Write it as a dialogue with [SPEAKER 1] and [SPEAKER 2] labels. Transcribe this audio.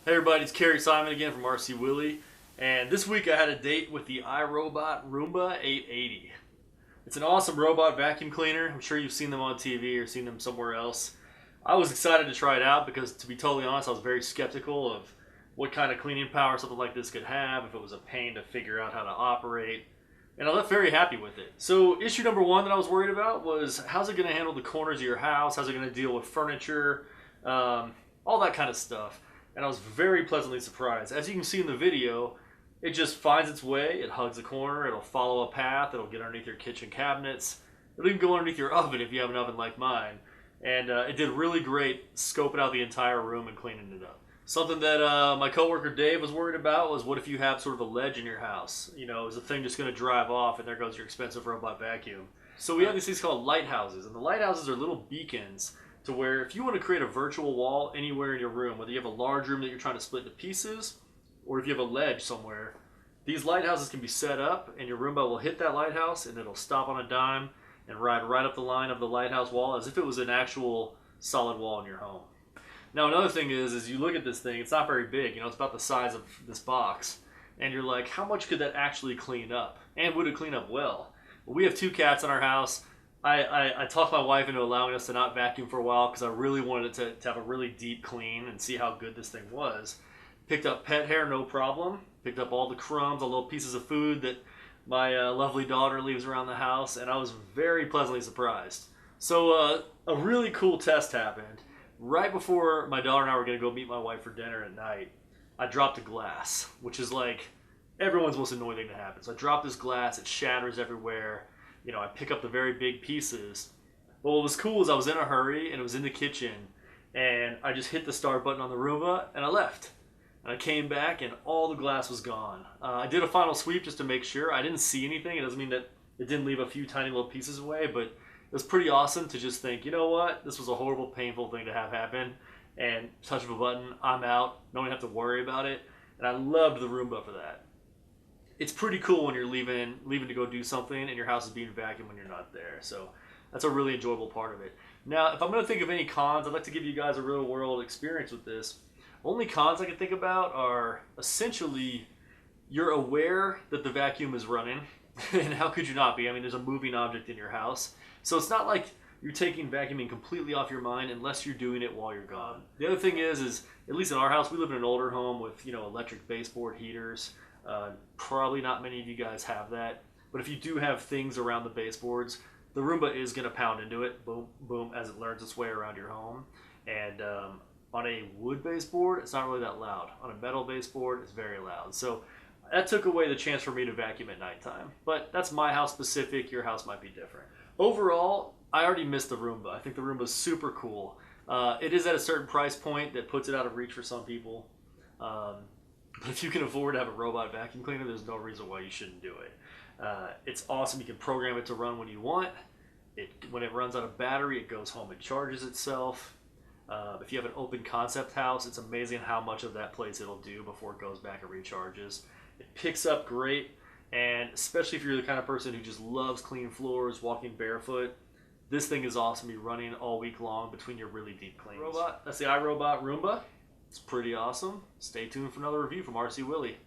[SPEAKER 1] Hey everybody, it's Kerry Simon again from RC Willey, and this week I had a date with the iRobot Roomba 880. It's an awesome robot vacuum cleaner. I'm sure you've seen them on TV or seen them somewhere else. I was excited to try it out because, to be totally honest, I was very skeptical of what kind of cleaning power something like this could have, if it was a pain to figure out how to operate, and I left very happy with it. So issue number one that I was worried about was, how's it going to handle the corners of your house? How's it going to deal with furniture? All that kind of stuff. And I was very pleasantly surprised. As you can see in the video, it just finds its way, it hugs a corner, it'll follow a path, it'll get underneath your kitchen cabinets, it'll even go underneath your oven if you have an oven like mine. And it did really great scoping out the entire room and cleaning it up. Something that my coworker Dave was worried about was, what if you have sort of a ledge in your house? You know, is the thing just going to drive off and there goes your expensive robot vacuum? So we have these things called lighthouses, and the lighthouses are little beacons to where if you want to create a virtual wall anywhere in your room, whether you have a large room that you're trying to split into pieces, or if you have a ledge somewhere, these lighthouses can be set up and your Roomba will hit that lighthouse and it'll stop on a dime and ride right up the line of the lighthouse wall as if it was an actual solid wall in your home. Now another thing is you look at this thing, it's not very big, you know, it's about the size of this box, and you're like, how much could that actually clean up? And would it clean up well? Well, we have 2 cats in our house. I talked my wife into allowing us to not vacuum for a while because I really wanted it to have a really deep clean and see how good this thing was. Picked up pet hair, no problem. Picked up all the crumbs, all the little pieces of food that my lovely daughter leaves around the house, and I was very pleasantly surprised. So a really cool test happened. Right before my daughter and I were going to go meet my wife for dinner at night, I dropped a glass, which is like everyone's most annoying thing to happen. So I dropped this glass, it shatters everywhere. You know, I pick up the very big pieces. But what was cool is I was in a hurry and it was in the kitchen, and I just hit the start button on the Roomba and I left. And I came back and all the glass was gone. I did a final sweep just to make sure. I didn't see anything. It doesn't mean that it didn't leave a few tiny little pieces away, but it was pretty awesome to just think, you know what, this was a horrible, painful thing to have happen, and touch of a button, I'm out. Don't even have to worry about it. And I loved the Roomba for that. It's pretty cool when you're leaving to go do something and your house is being vacuumed when you're not there. So that's a really enjoyable part of it. Now, if I'm going to think of any cons, I'd like to give you guys a real world experience with this. Only cons I can think about are essentially you're aware that the vacuum is running, and how could you not be? I mean, there's a moving object in your house. So it's not like you're taking vacuuming completely off your mind unless you're doing it while you're gone. The other thing is at least in our house, we live in an older home with, you know, electric baseboard heaters. Probably not many of you guys have that, but if you do have things around the baseboards, the Roomba is going to pound into it, boom, boom, as it learns its way around your home. And on a wood baseboard, it's not really that loud. On a metal baseboard, it's very loud. So that took away the chance for me to vacuum at nighttime. But that's my house specific. Your house might be different. Overall, I already missed the Roomba. I think the Roomba is super cool. It is at a certain price point that puts it out of reach for some people. But if you can afford to have a robot vacuum cleaner, there's no reason why you shouldn't do it. It's awesome. You can program it to run when you want. When it runs out of battery, it goes home and charges itself. If you have an open concept house, it's amazing how much of that place it'll do before it goes back and recharges. It picks up great, and especially if you're the kind of person who just loves clean floors, walking barefoot, this thing is awesome to be running all week long between your really deep cleans. That's the iRobot Roomba. It's pretty awesome. Stay tuned for another review from RC Willey.